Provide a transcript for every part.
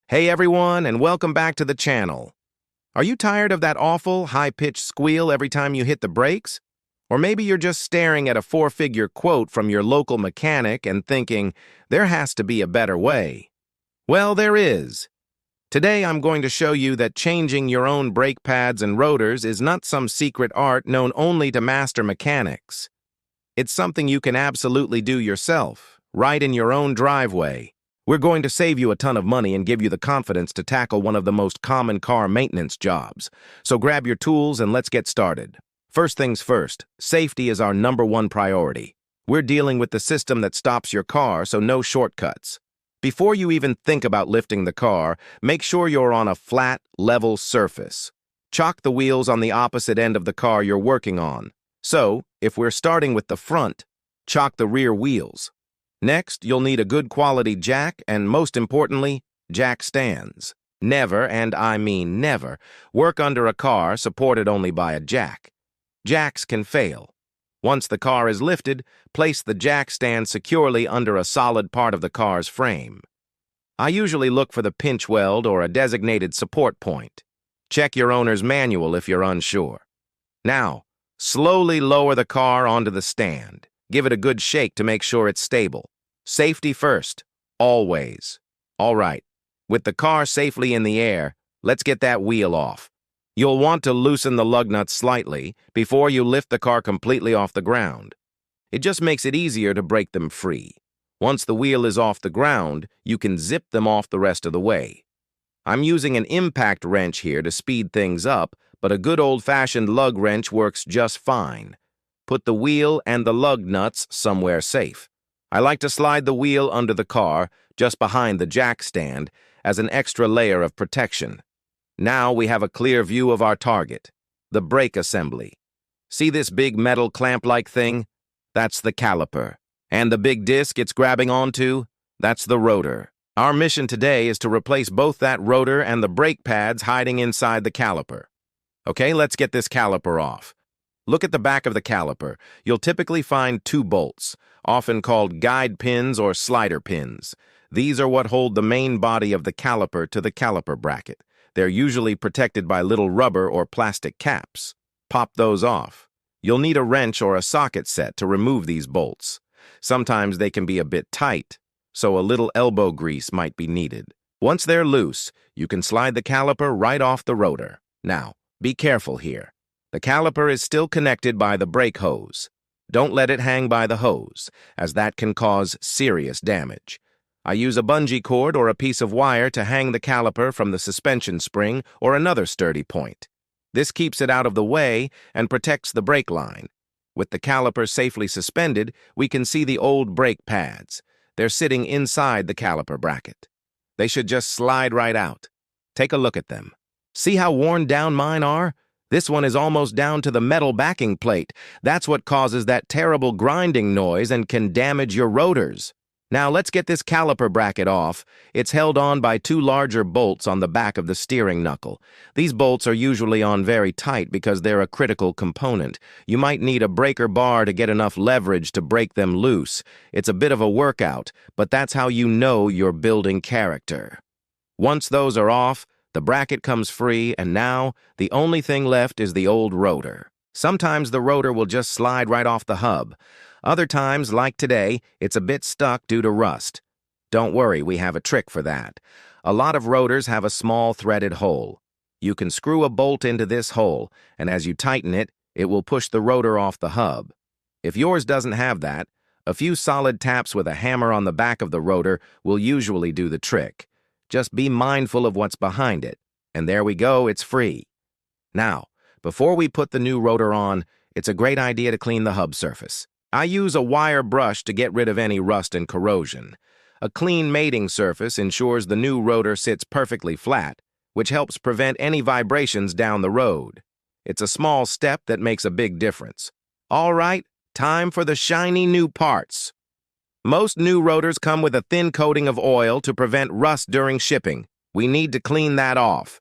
Hey everyone, and welcome back to the channel. Are you tired of that awful, high-pitched squeal every time you hit the brakes? Or maybe you're just staring at a four-figure quote from your local mechanic and thinking, there has to be a better way. Well, there is. Today I'm going to show you that changing your own brake pads and rotors is not some secret art known only to master mechanics. It's something you can absolutely do yourself, right in your own driveway. We're going to save you a ton of money and give you the confidence to tackle one of the most common car maintenance jobs. So grab your tools and let's get started. First things first, safety is our #1 priority. We're dealing with the system that stops your car, so no shortcuts. Before you even think about lifting the car, make sure you're on a flat, level surface. Chalk the wheels on the opposite end of the car you're working on. So, if we're starting with the front, chalk the rear wheels. Next, you'll need a good quality jack and, most importantly, jack stands. Never, and I mean never, work under a car supported only by a jack. Jacks can fail. Once the car is lifted, place the jack stand securely under a solid part of the car's frame. I usually look for the pinch weld or a designated support point. Check your owner's manual if you're unsure. Now, slowly lower the car onto the stand. Give it a good shake to make sure it's stable. Safety first, always. All right, with the car safely in the air, let's get that wheel off. You'll want to loosen the lug nuts slightly before you lift the car completely off the ground. It just makes it easier to break them free. Once the wheel is off the ground, you can zip them off the rest of the way. I'm using an impact wrench here to speed things up, but a good old-fashioned lug wrench works just fine. Put the wheel and the lug nuts somewhere safe. I like to slide the wheel under the car, just behind the jack stand, as an extra layer of protection. Now we have a clear view of our target, the brake assembly. See this big metal clamp-like thing? That's the caliper. And the big disc it's grabbing onto? That's the rotor. Our mission today is to replace both that rotor and the brake pads hiding inside the caliper. Okay, let's get this caliper off. Look at the back of the caliper. You'll typically find 2 bolts, often called guide pins or slider pins. These are what hold the main body of the caliper to the caliper bracket. They're usually protected by little rubber or plastic caps. Pop those off. You'll need a wrench or a socket set to remove these bolts. Sometimes they can be a bit tight, so a little elbow grease might be needed. Once they're loose, you can slide the caliper right off the rotor. Now, be careful here. The caliper is still connected by the brake hose. Don't let it hang by the hose, as that can cause serious damage. I use a bungee cord or a piece of wire to hang the caliper from the suspension spring or another sturdy point. This keeps it out of the way and protects the brake line. With the caliper safely suspended, we can see the old brake pads. They're sitting inside the caliper bracket. They should just slide right out. Take a look at them. See how worn down mine are? This one is almost down to the metal backing plate. That's what causes that terrible grinding noise and can damage your rotors. Now let's get this caliper bracket off. It's held on by 2 larger bolts on the back of the steering knuckle. These bolts are usually on very tight because they're a critical component. You might need a breaker bar to get enough leverage to break them loose. It's a bit of a workout, but that's how you know you're building character. Once those are off, the bracket comes free, and now the only thing left is the old rotor. Sometimes the rotor will just slide right off the hub. Other times, like today, it's a bit stuck due to rust. Don't worry, we have a trick for that. A lot of rotors have a small threaded hole. You can screw a bolt into this hole, and as you tighten it, it will push the rotor off the hub. If yours doesn't have that, a few solid taps with a hammer on the back of the rotor will usually do the trick. Just be mindful of what's behind it. And there we go, it's free. Now, before we put the new rotor on, it's a great idea to clean the hub surface. I use a wire brush to get rid of any rust and corrosion. A clean mating surface ensures the new rotor sits perfectly flat, which helps prevent any vibrations down the road. It's a small step that makes a big difference. All right, time for the shiny new parts. Most new rotors come with a thin coating of oil to prevent rust during shipping. We need to clean that off.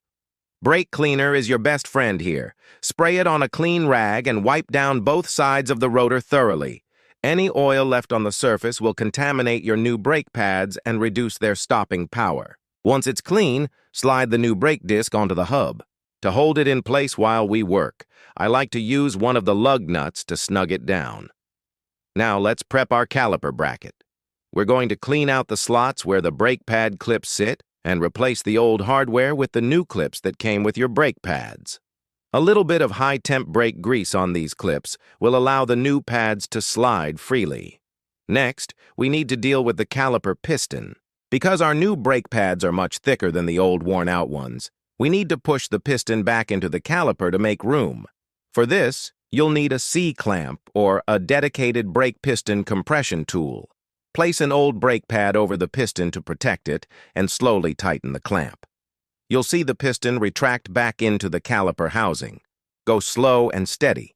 Brake cleaner is your best friend here. Spray it on a clean rag and wipe down both sides of the rotor thoroughly. Any oil left on the surface will contaminate your new brake pads and reduce their stopping power. Once it's clean, slide the new brake disc onto the hub. To hold it in place while we work, I like to use one of the lug nuts to snug it down. Now let's prep our caliper bracket. We're going to clean out the slots where the brake pad clips sit and replace the old hardware with the new clips that came with your brake pads. A little bit of high-temp brake grease on these clips will allow the new pads to slide freely. Next, we need to deal with the caliper piston. Because our new brake pads are much thicker than the old worn-out ones, we need to push the piston back into the caliper to make room. For this, you'll need a C-clamp or a dedicated brake piston compression tool. Place an old brake pad over the piston to protect it and slowly tighten the clamp. You'll see the piston retract back into the caliper housing. Go slow and steady.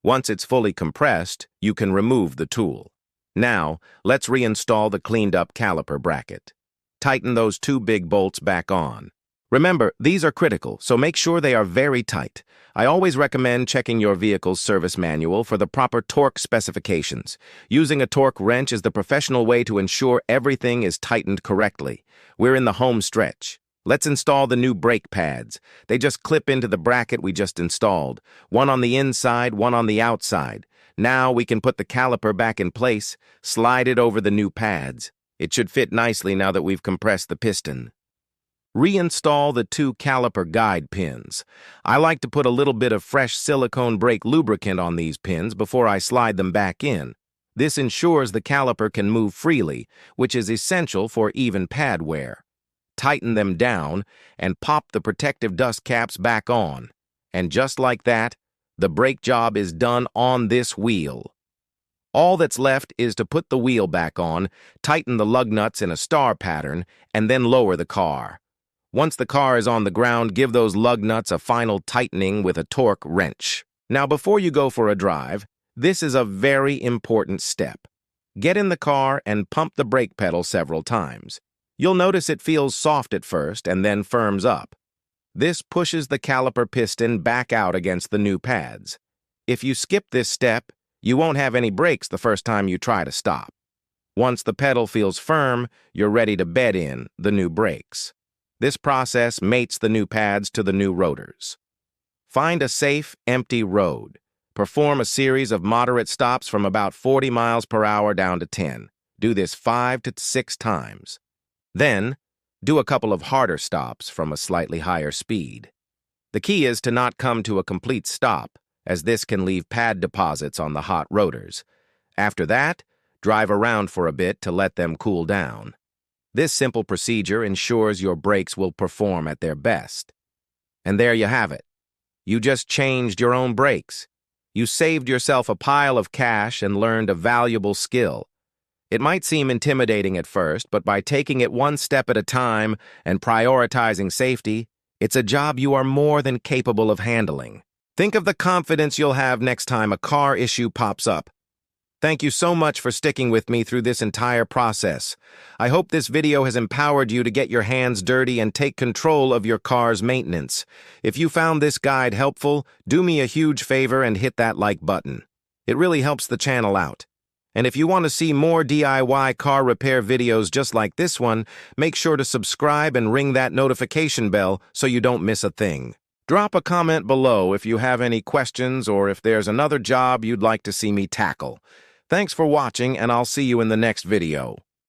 Once it's fully compressed, you can remove the tool. Now, let's reinstall the cleaned-up caliper bracket. Tighten those two big bolts back on. Remember, these are critical, so make sure they are very tight. I always recommend checking your vehicle's service manual for the proper torque specifications. Using a torque wrench is the professional way to ensure everything is tightened correctly. We're in the home stretch. Let's install the new brake pads. They just clip into the bracket we just installed. One on the inside, one on the outside. Now we can put the caliper back in place, slide it over the new pads. It should fit nicely now that we've compressed the piston. Reinstall the two caliper guide pins. I like to put a little bit of fresh silicone brake lubricant on these pins before I slide them back in. This ensures the caliper can move freely, which is essential for even pad wear. Tighten them down and pop the protective dust caps back on. And just like that, the brake job is done on this wheel. All that's left is to put the wheel back on, tighten the lug nuts in a star pattern, and then lower the car. Once the car is on the ground, give those lug nuts a final tightening with a torque wrench. Now, before you go for a drive, this is a very important step. Get in the car and pump the brake pedal several times. You'll notice it feels soft at first and then firms up. This pushes the caliper piston back out against the new pads. If you skip this step, you won't have any brakes the first time you try to stop. Once the pedal feels firm, you're ready to bed in the new brakes. This process mates the new pads to the new rotors. Find a safe, empty road. Perform a series of moderate stops from about 40 miles per hour down to 10. Do this 5 to 6 times. Then, do a couple of harder stops from a slightly higher speed. The key is to not come to a complete stop, as this can leave pad deposits on the hot rotors. After that, drive around for a bit to let them cool down. This simple procedure ensures your brakes will perform at their best. And there you have it. You just changed your own brakes. You saved yourself a pile of cash and learned a valuable skill. It might seem intimidating at first, but by taking it one step at a time and prioritizing safety, it's a job you are more than capable of handling. Think of the confidence you'll have next time a car issue pops up. Thank you so much for sticking with me through this entire process. I hope this video has empowered you to get your hands dirty and take control of your car's maintenance. If you found this guide helpful, do me a huge favor and hit that like button. It really helps the channel out. And if you want to see more DIY car repair videos just like this one, make sure to subscribe and ring that notification bell so you don't miss a thing. Drop a comment below if you have any questions or if there's another job you'd like to see me tackle. Thanks for watching, and I'll see you in the next video.